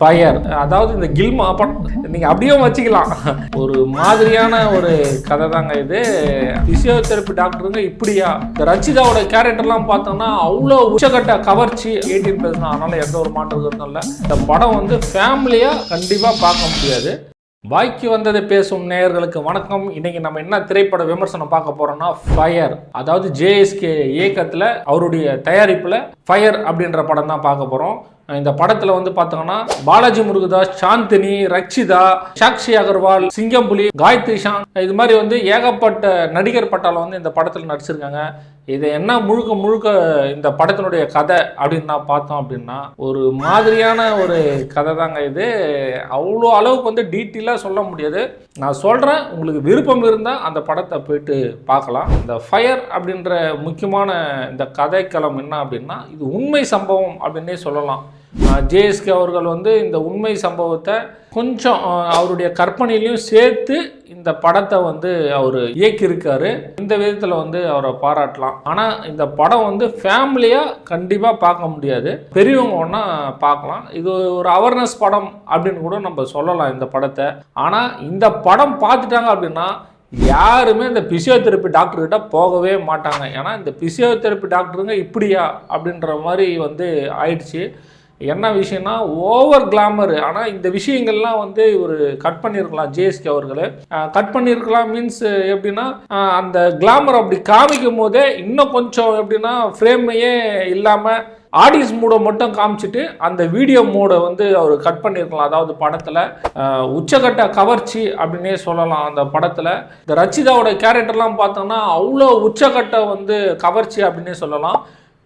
Fire, அதாவது இந்த கில்மா நீங்க அப்படியே வச்சுக்கலாம். ஒரு மாதிரியான ஒரு கதை தாங்க இது. பிசியோதெரபி டாக்டருங்க இப்படியா? இந்த ரச்சிதாவோட கேரக்டர்லாம் பார்த்தோம்னா அவ்வளோ உச்சகட்ட கவர்ச்சி. 18+ தான், அதனால எந்த ஒரு மாற்றம் இல்லை. இந்த படம் வந்து ஃபேமிலியா கண்டிப்பா பார்க்க முடியாது. பாய்க்கு வந்ததை பேசும் நேயர்களுக்கு வணக்கம். இன்னைக்கு நம்ம என்ன திரைப்பட விமர்சனம் பார்க்க போறோம்னா ஃபயர், அதாவது ஜேஎஸ்கே இயக்கத்தில் அவருடைய தயாரிப்பில் ஃபயர் அப்படின்ற படம் தான் பார்க்க போறோம். இந்த படத்துல வந்து பார்த்தோம்னா பாலாஜி முருகதாஸ், சாந்தினி, ரச்சிதா, சாக்ஷி அகர்வால், சிங்கம்புலி, காயத்ரி ஷான், இது மாதிரி வந்து ஏகப்பட்ட நடிகர் பட்டாளம் வந்து இந்த படத்தில் நடிச்சிருக்காங்க. இது என்ன முழுக்க இந்த படத்தினுடைய கதை அப்படின்னு நான் பார்த்தோம் அப்படின்னா ஒரு மாதிரியான ஒரு கதை தாங்க இது. அவ்வளோ அளவுக்கு வந்து டீட்டெயிலாக சொல்ல முடியாது. நான் சொல்கிறேன், உங்களுக்கு விருப்பம் இருந்தால் அந்த படத்தை போயிட்டு பார்க்கலாம். இந்த ஃபயர் அப்படின்ற முக்கியமான இந்த கதைக்களம் என்ன அப்படின்னா இது உண்மை சம்பவம் அப்படின்னே சொல்லலாம். ஜேஎஸ்கே அவர்கள் வந்து இந்த உண்மை சம்பவத்தை கொஞ்சம் அவருடைய கற்பனையிலையும் சேர்த்து இந்த படத்தை வந்து அவர் இயக்கியிருக்காரு. இந்த விதத்தில் வந்து அவரை பாராட்டலாம். ஆனால் இந்த படம் வந்து ஃபேமிலியாக கண்டிப்பாக பார்க்க முடியாது, பெரியவங்க ஒன்றா பார்க்கலாம். இது ஒரு அவேர்னஸ் படம் அப்படின்னு கூட நம்ம சொல்லலாம் இந்த படத்தை. ஆனால் இந்த படம் பார்த்துட்டாங்க அப்படின்னா யாருமே இந்த பிசியோதெரப்பி டாக்டர்கிட்ட போகவே மாட்டாங்க. ஏன்னா இந்த பிசியோதெரப்பி டாக்டருங்க இப்படியா அப்படின்ற மாதிரி வந்து ஆயிடுச்சு. என்ன விஷயம்னா ஓவர் கிளாமர். ஆனால் இந்த விஷயங்கள்லாம் வந்து இவர் கட் பண்ணியிருக்கலாம். ஜேஎஸ்கே அவர்கள் கட் பண்ணியிருக்கலாம். மீன்ஸ் எப்படின்னா அந்த கிளாமர் அப்படி காமிக்கும் போதே இன்னும் கொஞ்சம் எப்படின்னா ஃப்ரேமையே இல்லாமல் ஆடியன்ஸ் மூடை மட்டும் காமிச்சிட்டு அந்த வீடியோ மோடை வந்து அவர் கட் பண்ணியிருக்கலாம். அதாவது படத்தில் உச்சகட்ட கவர்ச்சி அப்படின்னே சொல்லலாம். அந்த படத்தில் இந்த ரச்சிதாவோட கேரக்டர்லாம் பார்த்தோம்னா அவ்வளோ உச்சகட்ட வந்து கவர்ச்சி அப்படின்னே சொல்லலாம்.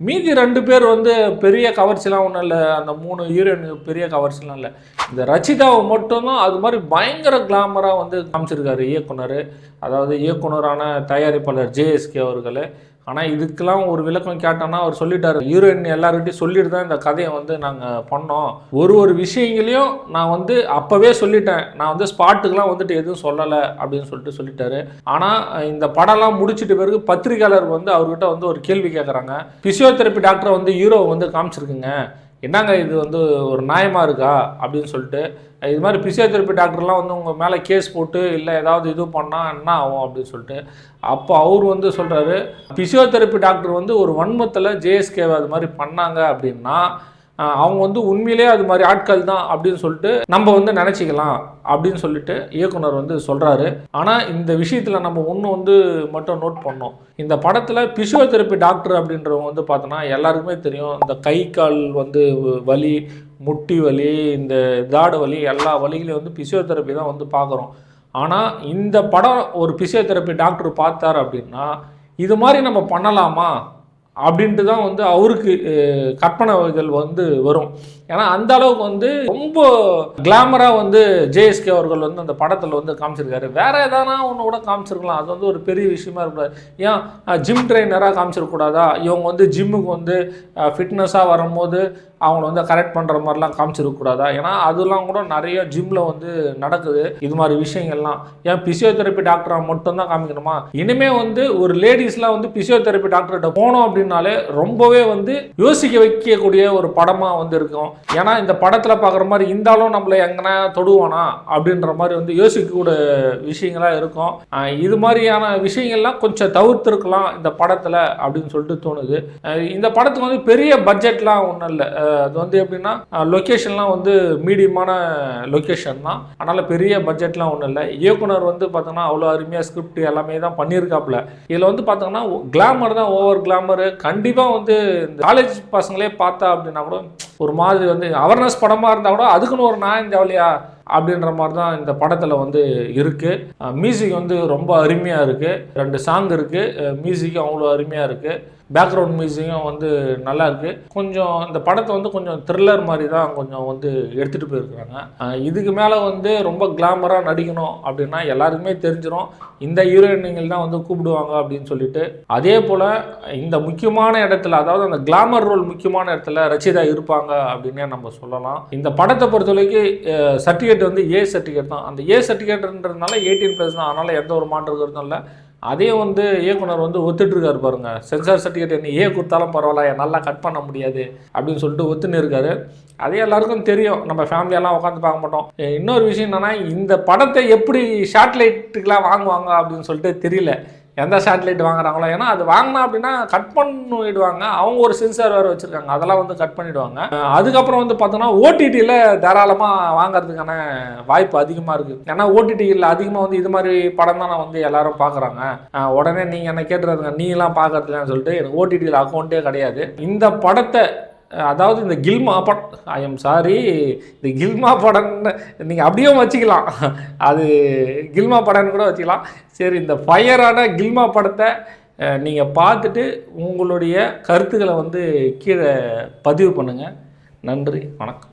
மீதி 2 பேர் வந்து பெரிய கவர்ச்சிலாம் ஒன்றும் இல்லை. அந்த 3 ஹீரோயின் பெரிய கவர்ச்சிலாம் இல்லை. இந்த ரச்சிதாவை மட்டும்தான் அது மாதிரி பயங்கர கிளாமராக வந்து காமிச்சிருக்காரு இயக்குனர். அதாவது இயக்குனரான தயாரிப்பாளர் ஜேஎஸ்கே அவர்கள். ஆனால் இதுக்கெல்லாம் ஒரு விளக்கம் கேட்டோன்னா அவர் சொல்லிட்டார், ஹீரோயின் எல்லார்கிட்டையும் சொல்லிட்டு தான் இந்த கதையை வந்து நாங்கள் பண்ணோம். ஒரு விஷயங்களையும் நான் வந்து அப்போவே சொல்லிட்டேன், நான் வந்து ஸ்பாட்டுக்கெலாம் வந்துட்டு எதுவும் சொல்லலை அப்படின்னு சொல்லிட்டாரு. ஆனால் இந்த படம்லாம் முடிச்சிட்டு பிறகு பத்திரிகையாளர் வந்து அவர்கிட்ட வந்து ஒரு கேள்வி கேட்குறாங்க. பிசியோதெரப்பி டாக்டரை வந்து ஹீரோவை வந்து காமிச்சிருக்குங்க, என்னங்க இது வந்து ஒரு நியாயமாக இருக்கா அப்படின்னு சொல்லிட்டு. இது மாதிரி பிசியோதெரப்பி டாக்டர்லாம் வந்து உங்கள் மேலே கேஸ் போட்டு இல்லை ஏதாவது இது பண்ணால் என்ன ஆகும் அப்படின்னு சொல்லிட்டு. அப்போ அவர் வந்து சொல்கிறாரு, பிசியோதெரப்பி டாக்டர் வந்து ஒரு வன்மத்தில் ஜேஎஸ்கேவை அது மாதிரி பண்ணாங்க அப்படின்னா அவங்க வந்து உண்மையிலே அது மாதிரி ஆட்கள் தான் அப்படின்னு சொல்லிட்டு நம்ம வந்து நினச்சிக்கலாம் அப்படின்னு சொல்லிட்டு இயக்குனர் வந்து சொல்கிறாரு. ஆனால் இந்த விஷயத்தில் நம்ம ஒன்று வந்து மட்டும் நோட் பண்ணோம். இந்த படத்தில் பிசியோதெரப்பி டாக்டர் அப்படின்றவங்க வந்து பார்த்தோன்னா எல்லாருக்குமே தெரியும், இந்த கை கால் வந்து வலி, முட்டி வலி, இந்த தாடு வலி, எல்லா வலிகளையும் வந்து பிசியோதெரப்பி தான் வந்து பார்க்குறோம். ஆனால் இந்த படம் ஒரு பிசியோதெரப்பி டாக்டர் பார்த்தார் அப்படின்னா இது மாதிரி நம்ம பண்ணலாமா அப்படின்ட்டு தான் வந்து அவருக்கு கற்பனைகள் வந்து வரும். ஏன்னா அந்த அளவுக்கு வந்து ரொம்ப கிளாமராக வந்து ஜேஎஸ்கே அவர்கள் வந்து அந்த படத்தில் வந்து காமிச்சிருக்காரு. வேற எதனா ஒன்று கூட காமிச்சிருக்கலாம், அது வந்து ஒரு பெரிய விஷயமா இருக்கக்கூடாது. ஏன் ஜிம் ட்ரெயினராக காமிச்சிருக்கூடாதா? இவங்க வந்து ஜிம்முக்கு வந்து ஃபிட்னஸாக வரும்போது அவங்கள வந்து கரெக்ட் பண்ணுற மாதிரிலாம் காமிச்சிருக்கக்கூடாதா? ஏன்னா அதெல்லாம் கூட நிறைய ஜிம்மில் வந்து நடக்குது இது மாதிரி விஷயங்கள்லாம். ஏன் பிசியோதெரப்பி டாக்டராக மட்டும்தான் காமிக்கணுமா? இனிமேல் வந்து ஒரு லேடிஸ்லாம் வந்து பிசியோதெரப்பி டாக்டர்கிட்ட போனோம் அப்படின்னாலே ரொம்பவே வந்து யோசிக்க வைக்கக்கூடிய ஒரு படமாக வந்து இருக்கும். ஏன்னா இந்த படத்தில் பார்க்குற மாதிரி இருந்தாலும் நம்மளை எங்கன்னா தொடுவானா அப்படின்ற மாதிரி வந்து யோசிக்கக்கூடிய விஷயங்களாக இருக்கும். இது மாதிரியான விஷயங்கள்லாம் கொஞ்சம் தவிர்த்துருக்கலாம் இந்த படத்தில் அப்படின்னு சொல்லிட்டு தோணுது. இந்த படத்துக்கு வந்து பெரிய பட்ஜெட்லாம் ஒன்றும் இல்லை. அது வந்து எப்படின்னா லொக்கேஷன்லாம் வந்து மீடியமான லொக்கேஷன் தான், அதனால் பெரிய பட்ஜெட்லாம் ஒன்றும் இல்லை. இயக்குனர் வந்து பார்த்தோன்னா அவ்வளோ அருமையாக ஸ்கிரிப்ட் எல்லாமே தான் பண்ணியிருக்காப்புல. இதில் வந்து பார்த்தோங்கன்னா கிளாமர் தான், ஓவர் கிளாமரு. கண்டிப்பாக வந்து இந்த காலேஜ் பசங்களே பார்த்தா அப்படின்னா கூட ஒரு மாதிரி வந்து அவேர்னஸ் படமாக இருந்தால் கூட அதுக்குன்னு ஒரு நியாயம் தேவையா அப்படின்ற மாதிரி தான் இந்த படத்தில் வந்து இருக்குது. மியூசிக் வந்து ரொம்ப அருமையாக இருக்குது. 2 சாங் இருக்குது, மியூசிக்கும் அவ்வளோ அருமையாக இருக்குது. பேக்ரவுண்ட் மியூசிக்கும் வந்து நல்லா இருக்குது. கொஞ்சம் இந்த படத்தை வந்து கொஞ்சம் த்ரில்லர் மாதிரி தான் கொஞ்சம் வந்து எடுத்துகிட்டு போயிருக்கிறாங்க. இதுக்கு மேலே வந்து ரொம்ப கிளாமராக நடிக்கணும் அப்படின்னா எல்லாருக்குமே தெரிஞ்சிடும் இந்த ஹீரோயின்கள் தான் வந்து கூப்பிடுவாங்க அப்படின்னு சொல்லிட்டு. அதே போல் இந்த முக்கியமான இடத்துல, அதாவது அந்த கிளாமர் ரோல் முக்கியமான இடத்துல ரச்சிதா இருப்பாங்க அப்படின்னே நம்ம சொல்லலாம். இந்த படத்தை பொறுத்தவரைக்கும் சர்டிஃபிகேட் வந்து ஏ சர்டிஃபிகேட் தான். அந்த ஏ சர்டிஃபிகேட்ன்றதுனால 18+ தான், அதனால் எந்த ஒரு மாற்று கருத்தும் இல்லை. அதையும் வந்து இயக்குனர் வந்து ஒத்துட்டு இருக்காரு பாருங்க. சென்சார் சர்டிஃபிகேட் என்ன கொடுத்தாலும் பரவாயில்ல, நல்லா கட் பண்ண முடியாது அப்படின்னு சொல்லிட்டு ஒத்துன்னு இருக்காரு. அதே எல்லாருக்கும் தெரியும், நம்ம ஃபேமிலியெல்லாம் உட்காந்து பார்க்க மாட்டோம். இன்னொரு விஷயம் என்னன்னா, இந்த படத்தை எப்படி சேட்டலைட்டுக்கெலாம் வாங்குவாங்க அப்படின்னு சொல்லிட்டு தெரியல. எந்த சேட்டலைட் வாங்குறாங்களோ, ஏன்னா அது வாங்கினா அப்படின்னா கட் பண்ணிடுவாங்க. அவங்க ஒரு சென்சார் வேறு வச்சுருக்காங்க, அதெல்லாம் வந்து கட் பண்ணிவிடுவாங்க. அதுக்கப்புறம் வந்து பார்த்தோன்னா ஓடிடியில் தாராளமாக வாங்குறதுக்கான வாய்ப்பு அதிகமாக இருக்குது. ஏன்னா ஓடிடியில் அதிகமாக வந்து இது மாதிரி படம் தான் வந்து எல்லாரும் பார்க்குறாங்க. உடனே நீங்கள் என்ன கேட்டுறதுங்க, நீங்களாம் பார்க்குறதுலன்னு சொல்லிட்டு எனக்கு ஓடிடியில் அக்கௌண்ட்டே கிடையாது. இந்த படத்தை, அதாவது இந்த கில்மா படம், ஐ எம் சாரி, இந்த கில்மா படம்னு நீங்கள் அப்படியே வச்சுக்கலாம், அது கில்மா படம்னு கூட வச்சுக்கலாம். சரி, இந்த ஃபயரான கில்மா படத்தை நீங்கள் பார்த்துட்டு உங்களுடைய கருத்துக்களை வந்து கீழே பதிவு பண்ணுங்கள். நன்றி, வணக்கம்.